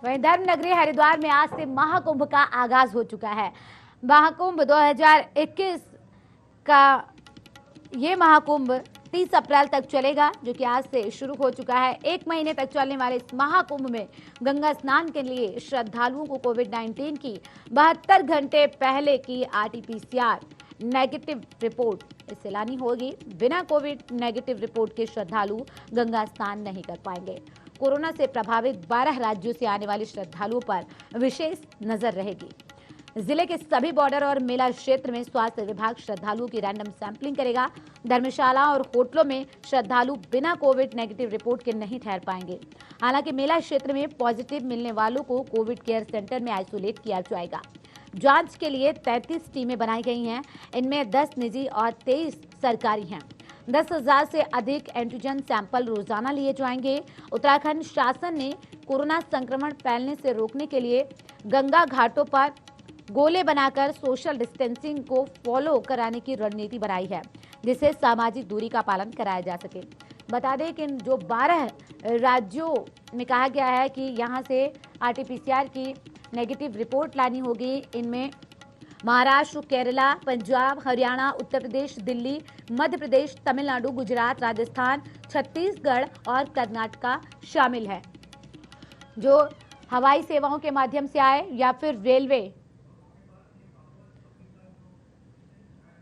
वहीं धर्म नगरी हरिद्वार में आज से महाकुंभ का आगाज हो चुका है। महाकुंभ 2021 का ये महाकुंभ 30 अप्रैल तक चलेगा, जो कि आज से शुरू हो चुका है। 1 महीने तक चलने वाले इस महाकुंभ में गंगा स्नान के लिए श्रद्धालुओं को कोविड-19 की 72 घंटे पहले की RT-PCR नेगेटिव रिपोर्ट इससे लानी होगी। बिना कोविड नेगेटिव रिपोर्ट के श्रद्धालु गंगा स्नान नहीं कर पाएंगे। कोरोना से प्रभावित 12 राज्यों से आने वाले श्रद्धालुओं पर विशेष नजर रहेगी। जिले के सभी बॉर्डर और मेला क्षेत्र में स्वास्थ्य विभाग श्रद्धालुओं की रैंडम सैंपलिंग करेगा। धर्मशाला और होटलों में श्रद्धालु बिना कोविड नेगेटिव रिपोर्ट के नहीं ठहर पाएंगे। हालांकि मेला क्षेत्र में पॉजिटिव मिलने वालों को कोविड केयर सेंटर में आइसोलेट किया जाएगा। जांच के लिए 33 टीमें बनाई गई हैं। इनमें 10 निजी और 23 सरकारी हैं। 10,000 से अधिक एंटीजन सैंपल रोजाना लिए जाएंगे। उत्तराखंड शासन ने कोरोना संक्रमण फैलने से रोकने के लिए गंगा घाटों पर गोले बनाकर सोशल डिस्टेंसिंग को फॉलो कराने की रणनीति बनाई है, जिससे सामाजिक दूरी का पालन कराया जा सके। बता दें कि जो 12 राज्यों में कहा गया है कि यहां से RT-PCR की नेगेटिव रिपोर्ट लानी होगी, इनमें महाराष्ट्र, केरला, पंजाब, हरियाणा, उत्तर प्रदेश, दिल्ली, मध्य प्रदेश, तमिलनाडु, गुजरात, राजस्थान, छत्तीसगढ़ और कर्नाटका शामिल है। जो हवाई सेवाओं के माध्यम से आए या फिर रेलवे।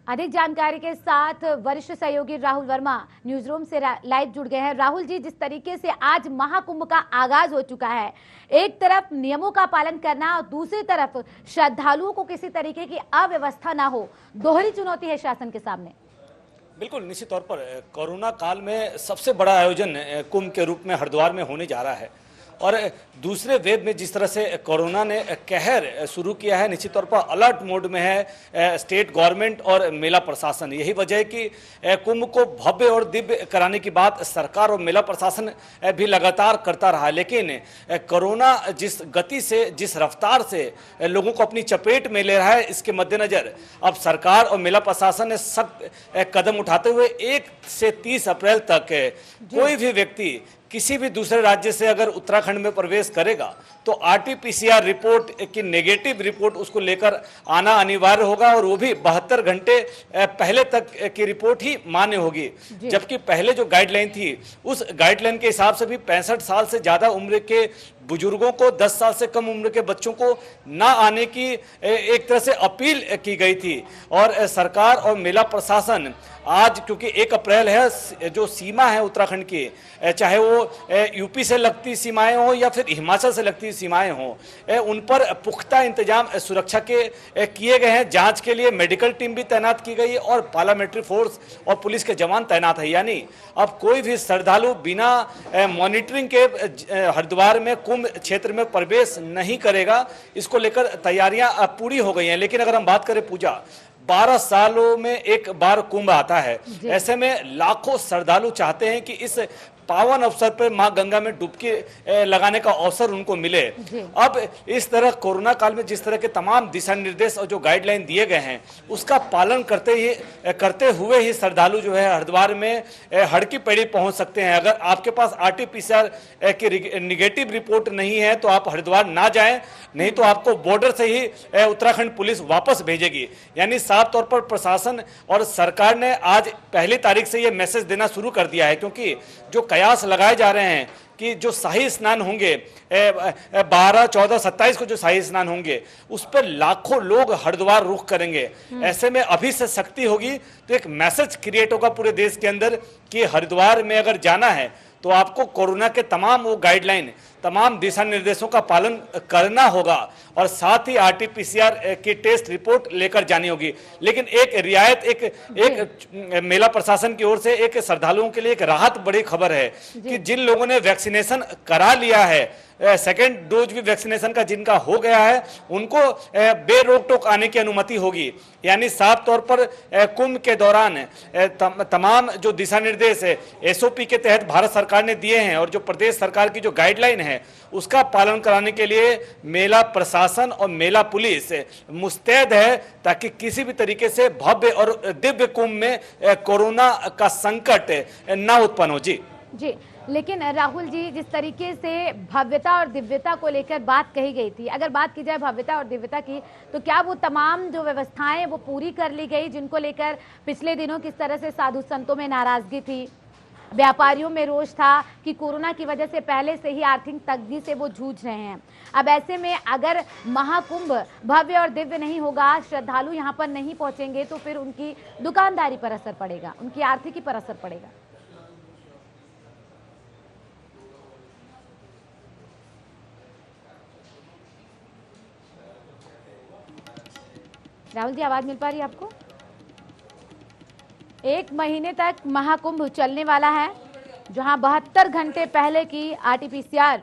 अधिक जानकारी के साथ वरिष्ठ सहयोगी राहुल वर्मा न्यूज रूम से लाइव जुड़ गए हैं। राहुल जी, जिस तरीके से आज महाकुंभ का आगाज हो चुका है, एक तरफ नियमों का पालन करना और दूसरी तरफ श्रद्धालुओं को किसी तरीके की अव्यवस्था ना हो, दोहरी चुनौती है शासन के सामने। बिल्कुल, निश्चित तौर पर कोरोना काल में सबसे बड़ा आयोजन कुंभ के रूप में हरिद्वार में होने जा रहा है और दूसरे वेव में जिस तरह से कोरोना ने कहर शुरू किया है, निश्चित तौर पर अलर्ट मोड में है स्टेट गवर्नमेंट और मेला प्रशासन। यही वजह है कि कुंभ को भव्य और दिव्य कराने की बात सरकार और मेला प्रशासन भी लगातार करता रहा, लेकिन कोरोना जिस गति से, जिस रफ्तार से लोगों को अपनी चपेट में ले रहा है, इसके मद्देनजर अब सरकार और मेला प्रशासन ने सख्त कदम उठाते हुए 1 से 30 अप्रैल तक कोई भी व्यक्ति किसी भी दूसरे राज्य से अगर उत्तराखंड में प्रवेश करेगा तो RT-PCR रिपोर्ट की नेगेटिव रिपोर्ट उसको लेकर आना अनिवार्य होगा और वो भी 72 घंटे पहले तक की रिपोर्ट ही मान्य होगी। जबकि पहले जो गाइडलाइन थी, उस गाइडलाइन के हिसाब से भी 65 साल से ज़्यादा उम्र के बुजुर्गों को, 10 साल से कम उम्र के बच्चों को ना आने की एक तरह से अपील की गई थी। और सरकार और मेला प्रशासन आज, क्योंकि 1 अप्रैल है, जो सीमा है उत्तराखंड की, चाहे वो यूपी से लगती सीमाएं हो या फिर हिमाचल से लगती सीमाएं हो, उन पर पुख्ता इंतजाम सुरक्षा के किए गए हैं। जांच के लिए मेडिकल टीम भी तैनात की गई और पार्लियामेंट्री फोर्स और पुलिस के जवान तैनात है। यानी अब कोई भी श्रद्धालु बिना मॉनिटरिंग के हरिद्वार में कुंभ क्षेत्र में प्रवेश नहीं करेगा। इसको लेकर तैयारियां पूरी हो गई हैं। लेकिन अगर हम बात करें पूजा, 12 सालों में एक बार कुंभ आता है, ऐसे में लाखों श्रद्धालु चाहते हैं कि इस पावन अवसर पर मां गंगा में डुबकी लगाने का अवसर उनको मिले। अब इस तरह कोरोना काल में जिस तरह के तमाम दिशा निर्देश और जो गाइडलाइन दिए गए हैं, उसका पालन करते हुए ही श्रद्धालु जो है हरिद्वार में हड़की पैड़ी पहुंच सकते हैं। अगर आपके पास RT-PCR की निगेटिव रिपोर्ट नहीं है तो आप हरिद्वार ना जाएं, नहीं तो आपको बॉर्डर से ही उत्तराखंड पुलिस वापस भेजेगी। यानी साफ तौर पर प्रशासन और सरकार ने आज 1 तारीख से ये मैसेज देना शुरू कर दिया है, क्योंकि जो कयास लगाए जा रहे हैं कि जो शाही स्नान होंगे 12, 14, 27 को जो शाही स्नान होंगे, उस पर लाखों लोग हरिद्वार रुख करेंगे। ऐसे में अभी से सख्ती होगी तो एक मैसेज क्रिएट होगा पूरे देश के अंदर कि हरिद्वार में अगर जाना है तो आपको कोरोना के तमाम वो गाइडलाइन, तमाम दिशा निर्देशों का पालन करना होगा और साथ ही RT-PCR की टेस्ट रिपोर्ट लेकर जानी होगी। लेकिन एक रियायत, एक मेला प्रशासन की ओर से एक श्रद्धालुओं के लिए एक राहत बड़ी खबर है कि जिन लोगों ने वैक्सीनेशन करा लिया है, सेकेंड डोज भी वैक्सीनेशन का जिनका हो गया है, उनको बेरोक टोक आने की अनुमति होगी। यानी साफ तौर पर कुंभ के दौरान तमाम जो दिशा निर्देश है SOP के तहत भारत सरकार ने दिए हैं और जो प्रदेश सरकार की जो गाइडलाइन है उसका पालन कराने के लिए मेला प्रशासन और मेला पुलिस मुस्तैद है, ताकि किसी भी तरीके से भव्य और दिव्य कुंभ में कोरोना का संकट ना उत्पन्न हो। जी। लेकिन राहुल जी, जिस तरीके से भव्यता और दिव्यता को लेकर बात कही गई थी, अगर बात की जाए भव्यता और दिव्यता की, तो क्या वो तमाम जो व्यवस्थाएं वो पूरी कर ली गई जिनको लेकर पिछले दिनों किस तरह से साधु संतों में नाराजगी थी, व्यापारियों में रोष था कि कोरोना की वजह से पहले से ही आर्थिक तंगी से वो जूझ रहे हैं। अब ऐसे में अगर महाकुंभ भव्य और दिव्य नहीं होगा, श्रद्धालु यहाँ पर नहीं पहुंचेंगे, तो फिर उनकी दुकानदारी पर असर पड़ेगा, उनकी आर्थिकी पर असर पड़ेगा। राहुल जी, आवाज मिल पा रही है आपको? 1 महीने तक महाकुंभ चलने वाला है, जहां 72 घंटे पहले की आरटीपीसीआर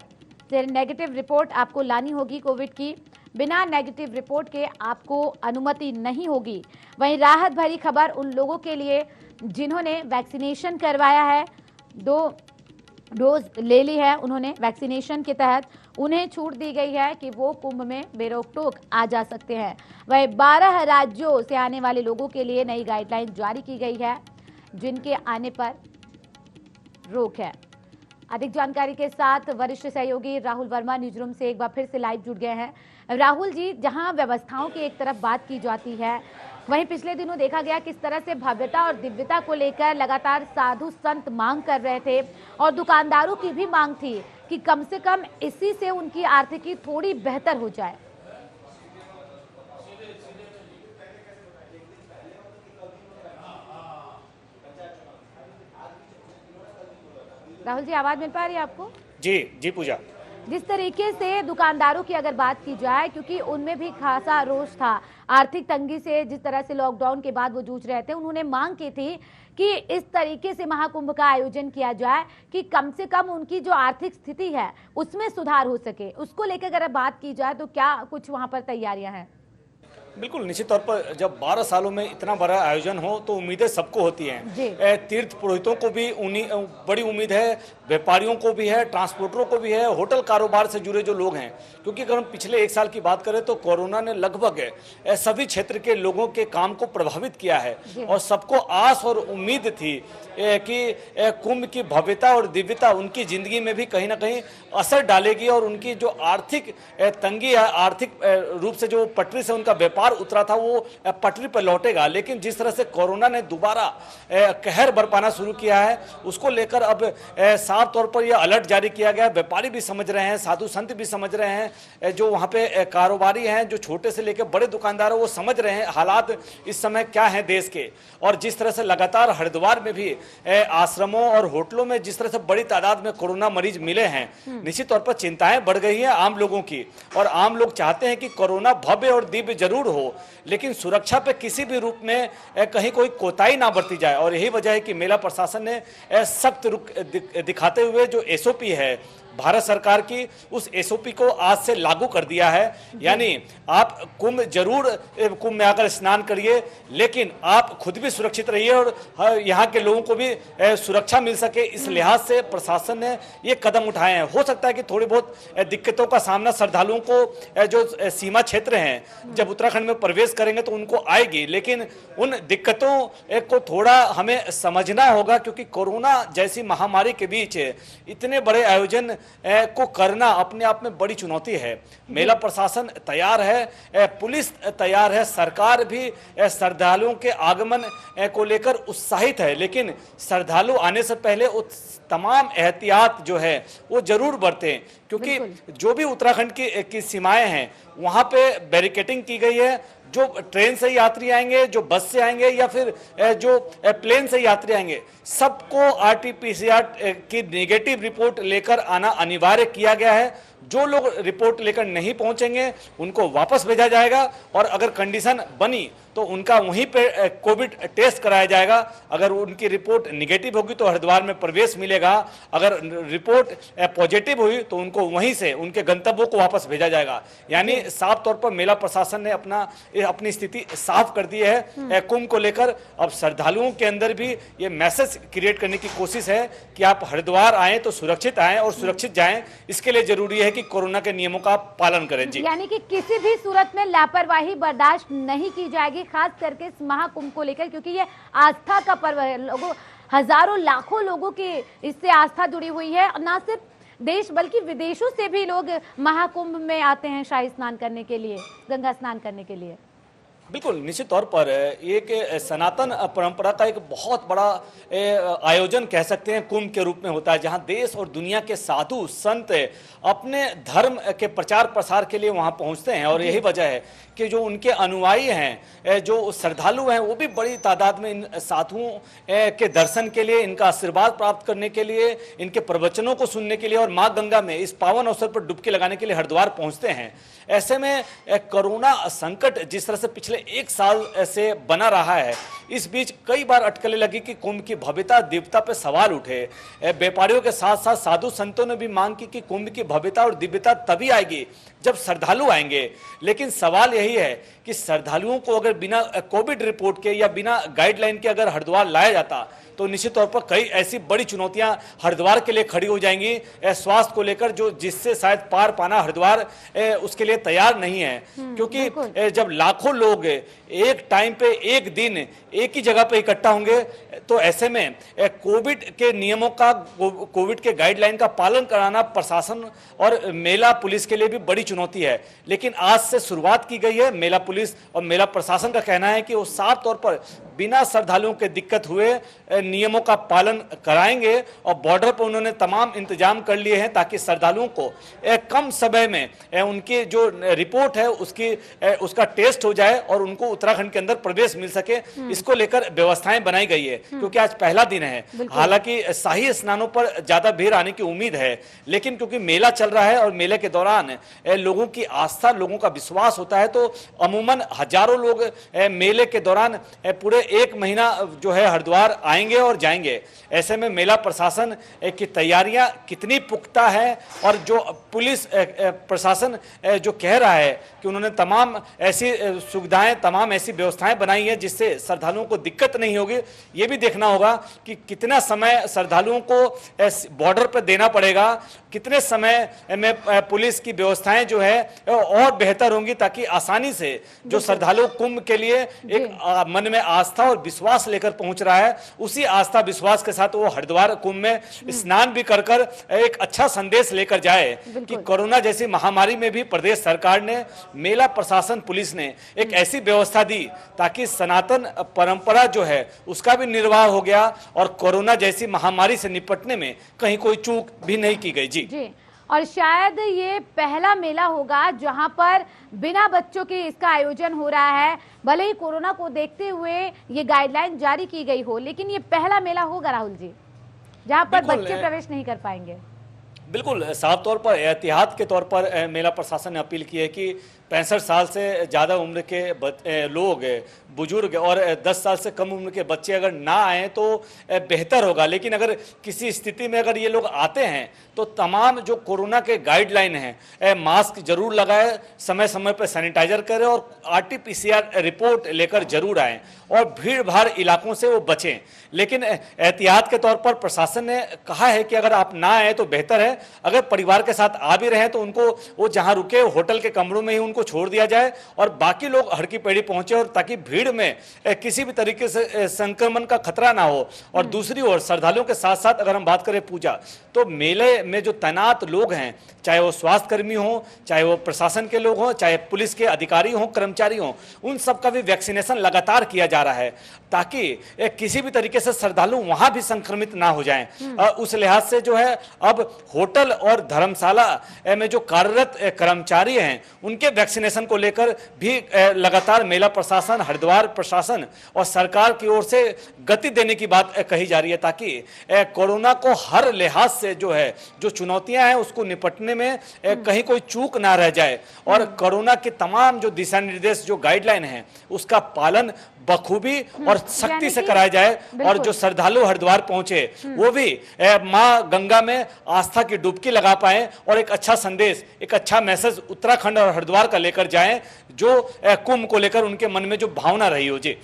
से नेगेटिव रिपोर्ट आपको लानी होगी कोविड की। बिना नेगेटिव रिपोर्ट के आपको अनुमति नहीं होगी। वहीं राहत भरी खबर उन लोगों के लिए जिन्होंने वैक्सीनेशन करवाया है, 2 डोज ले ली है उन्होंने वैक्सीनेशन के तहत, उन्हें छूट दी गई है कि वो कुंभ में बेरोक-टोक आ जा सकते हैं। वह 12 राज्यों से आने वाले लोगों के लिए नई गाइडलाइन जारी की गई है, जिनके आने पर रोक है। अधिक जानकारी के साथ वरिष्ठ सहयोगी राहुल वर्मा न्यूज रूम से एक बार फिर से लाइव जुड़ गए हैं। राहुल जी, जहां व्यवस्थाओं की एक तरफ बात की जाती है, वहीं पिछले दिनों देखा गया किस तरह से भव्यता और दिव्यता को लेकर लगातार साधु संत मांग कर रहे थे और दुकानदारों की भी मांग थी कि कम से कम इसी से उनकी आर्थिकी थोड़ी बेहतर हो जाए। राहुल जी, आवाज मिल पा रही है आपको? जी पूजा। जिस तरीके से दुकानदारों की अगर बात की जाए, क्योंकि उनमें भी खासा रोष था आर्थिक तंगी से, जिस तरह से लॉकडाउन के बाद वो जूझ रहे थे, उन्होंने मांग की थी कि इस तरीके से महाकुंभ का आयोजन किया जाए कि कम से कम उनकी जो आर्थिक स्थिति है उसमें सुधार हो सके। उसको लेकर अगर बात की जाए तो क्या कुछ वहां पर तैयारियां हैं? बिल्कुल, निश्चित तौर पर जब 12 सालों में इतना बड़ा आयोजन हो तो उम्मीदें सबको होती हैं। तीर्थ पुरोहितों को भी बड़ी उम्मीद है, व्यापारियों को भी है, ट्रांसपोर्टरों को भी है, होटल कारोबार से जुड़े जो लोग हैं, क्योंकि अगर हम पिछले 1 साल की बात करें तो कोरोना ने लगभग सभी क्षेत्र के लोगों के काम को प्रभावित किया है और सबको आस और उम्मीद थी कि कुंभ की भव्यता और दिव्यता उनकी जिंदगी में भी कहीं ना कहीं असर डालेगी और उनकी जो आर्थिक तंगी है, आर्थिक रूप से जो पटरी से उनका व्यापार उतरा था, वो पटरी पर लौटेगा। लेकिन जिस तरह से कोरोना ने दोबारा कहर बरपाना शुरू किया है, उसको लेकर अब साफ तौर पर यह अलर्ट जारी किया गया। व्यापारी भी समझ रहे हैं, साधु संत भी समझ रहे हैं, जो वहां पे कारोबारी हैं, जो छोटे से लेकर बड़े दुकानदार हैं, वो समझ रहे हैं हालात इस समय क्या है देश के। और जिस तरह से लगातार हरिद्वार में भी आश्रमों और होटलों में जिस तरह से बड़ी तादाद में कोरोना मरीज मिले हैं, निश्चित तौर पर चिंताएं बढ़ गई है आम लोगों की। और आम लोग चाहते हैं कि कोरोना भव्य और दिव्य जरूर हो, लेकिन सुरक्षा पे किसी भी रूप में कहीं कोई कोताही ना बरती जाए। और यही वजह है कि मेला प्रशासन ने सख्त रुख दिखाते हुए जो एसओपी है भारत सरकार की, उस एसओपी को आज से लागू कर दिया है। यानी आप कुंभ में आकर स्नान करिए, लेकिन आप खुद भी सुरक्षित रहिए और यहाँ के लोगों को भी सुरक्षा मिल सके, इस लिहाज से प्रशासन ने ये कदम उठाए हैं। हो सकता है कि थोड़ी बहुत दिक्कतों का सामना श्रद्धालुओं को जो सीमा क्षेत्र हैं जब उत्तराखंड में प्रवेश करेंगे तो उनको आएगी, लेकिन उन दिक्कतों को थोड़ा हमें समझना होगा, क्योंकि कोरोना जैसी महामारी के बीच इतने बड़े आयोजन को करना अपने आप में बड़ी चुनौती है। मेला प्रशासन तैयार है, पुलिस तैयार है, सरकार भी श्रद्धालुओं के आगमन को लेकर उत्साहित है, लेकिन श्रद्धालु आने से पहले तमाम एहतियात जो है वो जरूर बरतें, क्योंकि जो भी उत्तराखंड की सीमाएं हैं वहां पे बैरिकेडिंग की गई है। जो ट्रेन से यात्री आएंगे, जो बस से आएंगे या फिर जो प्लेन से यात्री आएंगे, सबको आरटीपीसीआर की नेगेटिव रिपोर्ट लेकर आना अनिवार्य किया गया है। जो लोग रिपोर्ट लेकर नहीं पहुंचेंगे उनको वापस भेजा जाएगा और अगर कंडीशन बनी तो उनका वहीं पे कोविड टेस्ट कराया जाएगा। अगर उनकी रिपोर्ट निगेटिव होगी तो हरिद्वार में प्रवेश मिलेगा, अगर रिपोर्ट पॉजिटिव हुई तो उनको वहीं से उनके गंतव्यों को वापस भेजा जाएगा। यानी साफ तौर पर मेला प्रशासन ने अपनी स्थिति साफ कर दी है कुंभ को लेकर। अब श्रद्धालुओं के अंदर भी ये मैसेज क्रिएट करने की कोशिश है कि आप हरिद्वार आए तो सुरक्षित आए और सुरक्षित जाएं। इसके लिए जरूरी है कि कोरोना के नियमों का पालन करें। जी, यानी कि किसी भी सूरत में लापरवाही बर्दाश्त नहीं की जाएगी, खास करके इस महाकुंभ को लेकर, क्योंकि ये आस्था का पर्व है। हजारों लाखों लोगों की इससे आस्था जुड़ी हुई है। और न सिर्फ देश बल्कि विदेशों से भी लोग महाकुंभ में आते हैं शाही स्नान करने के लिए, गंगा स्नान करने के लिए। बिल्कुल, निश्चित तौर पर एक सनातन परंपरा का एक बहुत बड़ा आयोजन कह सकते हैं कुंभ के रूप में होता है, जहां देश और दुनिया के साधु संत अपने धर्म के प्रचार प्रसार के लिए वहां पहुंचते हैं। और यही वजह है कि जो उनके अनुयायी हैं, जो श्रद्धालु हैं, वो भी बड़ी तादाद में इन साधुओं के दर्शन के लिए, इनका आशीर्वाद प्राप्त करने के लिए, इनके प्रवचनों को सुनने के लिए और माँ गंगा में इस पावन अवसर पर डुबकी लगाने के लिए हरिद्वार पहुंचते हैं। ऐसे में कोरोना संकट जिस तरह से पिछले एक साल से बना रहा है, इस बीच कई बार अटकलें लगी कि कुंभ की भव्यता दिव्यता पर सवाल उठे। व्यापारियों के साथ साथ साधु संतों ने भी मांग की कि कुंभ की भव्यता और दिव्यता तभी आएगी जब श्रद्धालु आएंगे। लेकिन सवाल यही है कि श्रद्धालुओं को अगर बिना कोविड रिपोर्ट के या बिना गाइडलाइन के अगर हरिद्वार लाया जाता तो निश्चित तौर पर कई ऐसी बड़ी चुनौतियां हरिद्वार के लिए खड़ी हो जाएंगी स्वास्थ्य को लेकर, जो जिससे शायद पार पाना हरिद्वार उसके लिए तैयार नहीं है। क्योंकि जब लाखों लोग एक टाइम पे एक दिन एक ही जगह पे इकट्ठा होंगे तो ऐसे में कोविड के नियमों का, कोविड के गाइडलाइन का पालन कराना प्रशासन और मेला पुलिस के लिए भी बड़ी चुनौती है। लेकिन आज से शुरुआत की गई है। मेला पुलिस और मेला प्रशासन का कहना है कि वो साफ तौर पर बिना श्रद्धालुओं के दिक्कत हुए नियमों का पालन कराएंगे और बॉर्डर पर उन्होंने तमाम इंतजाम कर लिए हैं ताकि श्रद्धालुओं को कम समय में उनकी जो रिपोर्ट है उसका टेस्ट हो जाए और उनको उत्तराखंड के अंदर प्रवेश मिल सके। इसको लेकर व्यवस्थाएं बनाई गई है क्योंकि आज पहला दिन है। हालांकि शाही स्नानों पर ज्यादा भीड़ आने की उम्मीद है, लेकिन क्योंकि मेला चल रहा है और मेले के दौरान लोगों की आस्था, लोगों का विश्वास होता है, तो अमूमन हजारों लोग मेले के दौरान पूरे एक महीना जो है हरिद्वार आएंगे और जाएंगे। ऐसे में मेला प्रशासन की तैयारियां कितनी पुख्ता है और जो पुलिस प्रशासन जो कह रहा है कि उन्होंने तमाम ऐसी सुविधाएं, तमाम ऐसी व्यवस्थाएं बनाई हैं जिससे श्रद्धालुओं को दिक्कत नहीं होगी। ये भी देखना होगा कि कितना समय श्रद्धालुओं को बॉर्डर पर देना पड़ेगा, कितने समय में पुलिस की व्यवस्थाएं जो है और बेहतर होंगी ताकि आसानी से जो श्रद्धालु कुंभ के लिए एक मन में आस्था और विश्वास लेकर पहुंच रहा है, उसी आस्था विश्वास के साथ वो हरिद्वार कुंभ में स्नान भी कर एक अच्छा संदेश लेकर जाए कि कोरोना जैसी महामारी में भी प्रदेश सरकार ने, मेला प्रशासन, पुलिस ने एक ऐसी व्यवस्था दी ताकि सनातन परंपरा जो है उसका भी निर्वाह हो गया और कोरोना जैसी महामारी से निपटने में कहीं कोई चूक भी नहीं की गई। जी। और शायद ये पहला मेला होगा जहां पर बिना बच्चों के इसका आयोजन हो रहा है। भले ही कोरोना को देखते हुए ये गाइडलाइन जारी की गई हो, लेकिन ये पहला मेला होगा राहुल जी जहां पर बच्चे प्रवेश नहीं कर पाएंगे। बिल्कुल, साफ तौर पर एहतियात के तौर पर मेला प्रशासन ने अपील की है कि 65 साल से ज़्यादा उम्र के लोग, बुजुर्ग और 10 साल से कम उम्र के बच्चे अगर ना आए तो बेहतर होगा। लेकिन अगर किसी स्थिति में अगर ये लोग आते हैं तो तमाम जो कोरोना के गाइडलाइन हैं, मास्क जरूर लगाए, समय समय पर सैनिटाइजर करें और RT-PCR रिपोर्ट लेकर जरूर आएँ और भीड़ भाड़ इलाकों से वो बचें। लेकिन एहतियात के तौर पर प्रशासन ने कहा है कि अगर आप ना आए तो बेहतर है। अगर परिवार के साथ आ भी रहे तो उनको वो जहाँ रुके होटल के कमरों में ही उनको छोड़ दिया जाए और बाकी लोग हड़की पेड़ी पहुंचे, और ताकि भीड़ में किसी भी तरीके से संक्रमण का खतरा ना हो। और दूसरी ओर श्रद्धालुओं के साथ साथ अगर हम बात करें पूजा, तो मेले में जो तैनात लोग हैं, चाहे वो स्वास्थ्य कर्मी हो, चाहे वो प्रशासन के लोग हों, चाहे पुलिस के अधिकारी हों, कर्मचारी हों, उन सब का भी वैक्सीनेशन लगातार किया जा रहा है ताकि किसी भी तरीके से श्रद्धालु वहां भी संक्रमित ना हो जाएं। उस लिहाज से जो है अब होटल और धर्मशाला में जो कार्यरत कर्मचारी हैं उनके वैक्सीनेशन को लेकर भी लगातार मेला प्रशासन, हरिद्वार प्रशासन और सरकार की ओर से गति देने की बात कही जा रही है ताकि कोरोना को हर लिहाज से जो है, जो चुनौतियां हैं उसको निपटने में कहीं कोई चूक ना रह जाए और कोरोना के तमाम जो दिशा निर्देश, जो गाइडलाइन है, उसका पालन बखूबी और सख्ती से कराया जाए और जो श्रद्धालु हरिद्वार पहुंचे वो भी मां गंगा में आस्था की डुबकी लगा पाए और एक अच्छा संदेश, एक अच्छा मैसेज उत्तराखंड और हरिद्वार का लेकर जाएं, जो कुंभ को लेकर उनके मन में जो भावना रही हो। जी,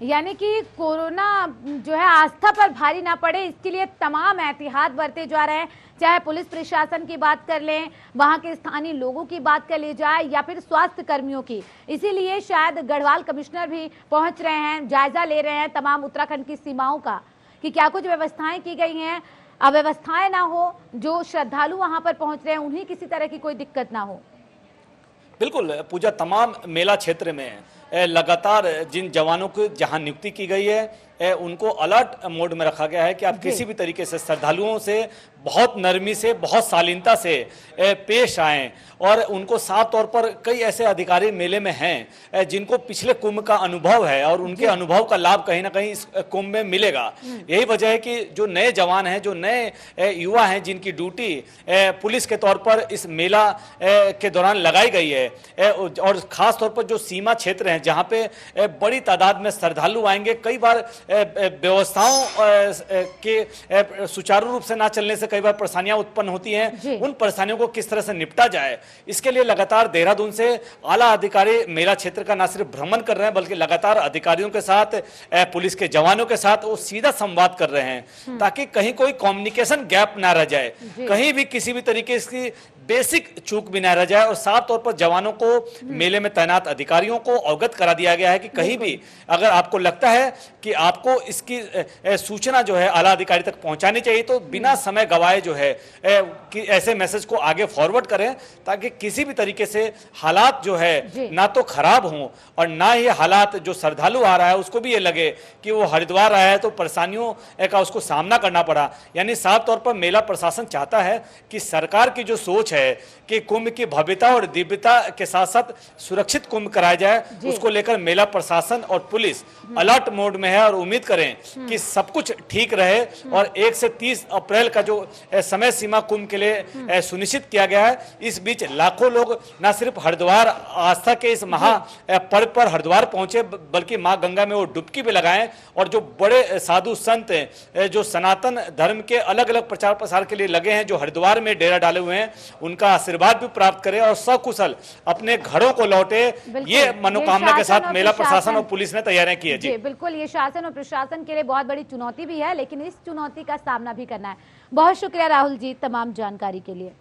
यानी कि कोरोना जो है आस्था पर भारी ना पड़े, इसके लिए तमाम एहतियात बरते जा रहे हैं। चाहे पुलिस प्रशासन की बात कर लें, वहां के स्थानीय लोगों की बात कर ली जाए या फिर स्वास्थ्य कर्मियों की। इसीलिए शायद गढ़वाल कमिश्नर भी पहुंच रहे हैं, जायजा ले रहे हैं तमाम उत्तराखंड की सीमाओं का कि क्या कुछ व्यवस्थाएं की गई हैं, अव्यवस्थाएं ना हो, जो श्रद्धालु वहां पर पहुंच रहे हैं उन्हें किसी तरह की कोई दिक्कत ना हो? बिल्कुल पूजा, तमाम मेला क्षेत्र में लगातार जिन जवानों को जहां नियुक्ति की गई है उनको अलर्ट मोड में रखा गया है कि आप किसी भी तरीके से श्रद्धालुओं से बहुत नरमी से, बहुत शालीनता से पेश आएं। और उनको साफ तौर पर कई ऐसे अधिकारी मेले में हैं जिनको पिछले कुंभ का अनुभव है और उनके अनुभव का लाभ कहीं ना कहीं इस कुंभ में मिलेगा। यही वजह है कि जो नए जवान हैं, जो नए युवा हैं, जिनकी ड्यूटी पुलिस के तौर पर इस मेला के दौरान लगाई गई है, और खास तौर पर जो सीमा क्षेत्र हैं जहाँ पे बड़ी तादाद में श्रद्धालु आएंगे, कई बार व्यवस्थाओं के सुचारू रूप से ना चलने से कई बार परेशानियां उत्पन्न होती हैं। उन परेशानियों को किस तरह से निपटा जाए, इसके लिए लगातार देहरादून से आला अधिकारी मेला क्षेत्र का न सिर्फ भ्रमण कर रहे हैं बल्कि लगातार अधिकारियों के साथ, पुलिस के जवानों के साथ वो सीधा संवाद कर रहे हैं ताकि कहीं कोई कम्युनिकेशन गैप ना रह जाए, कहीं भी किसी भी तरीके की बेसिक चूक भी ना रह जाए। और साफ तौर पर जवानों को, मेले में तैनात अधिकारियों को अवगत करा दिया गया है कि कहीं भी अगर आपको लगता है कि आपको इसकी सूचना जो है आला अधिकारी तक पहुंचानी चाहिए तो बिना समय गवाए जो है कि ऐसे मैसेज को आगे फॉरवर्ड करें ताकि किसी भी तरीके से हालात जो है ना तो खराब हों और ना ही हालात जो श्रद्धालु आ रहा है उसको भी ये लगे कि वो हरिद्वार आया है तो परेशानियों का उसको सामना करना पड़ा। यानी साफ तौर पर मेला प्रशासन चाहता है कि सरकार की जो सोच है कि कुंभ की भव्यता और दिव्यता के साथ साथ सुरक्षित कुंभ कराया जाए, उसको लेकर मेला प्रशासन और पुलिस अलर्ट मोड में है और उम्मीद करें कि सब कुछ ठीक रहे। और 1 से 30 अप्रैल का जो समय सीमा कुंभ के लिए सुनिश्चित किया गया है, इस बीच लाखों लोग न सिर्फ हरिद्वार आस्था के इस महा पर्व पर हरिद्वार पहुंचे बल्कि मां गंगा में वो डुबकी भी लगाएं और जो बड़े साधु संत जो सनातन धर्म के अलग अलग प्रचार प्रसार के लिए लगे हैं, जो हरिद्वार में डेरा डाले हुए हैं, उनका आशीर्वाद भी प्राप्त करें और सकुशल अपने घरों को लौटे। ये मनोकामना के साथ मेला प्रशासन और पुलिस ने तैयारियां की है। जी बिल्कुल, ये शासन और प्रशासन के लिए बहुत बड़ी चुनौती भी है, लेकिन इस चुनौती का सामना भी करना है। बहुत शुक्रिया राहुल जी तमाम जानकारी के लिए।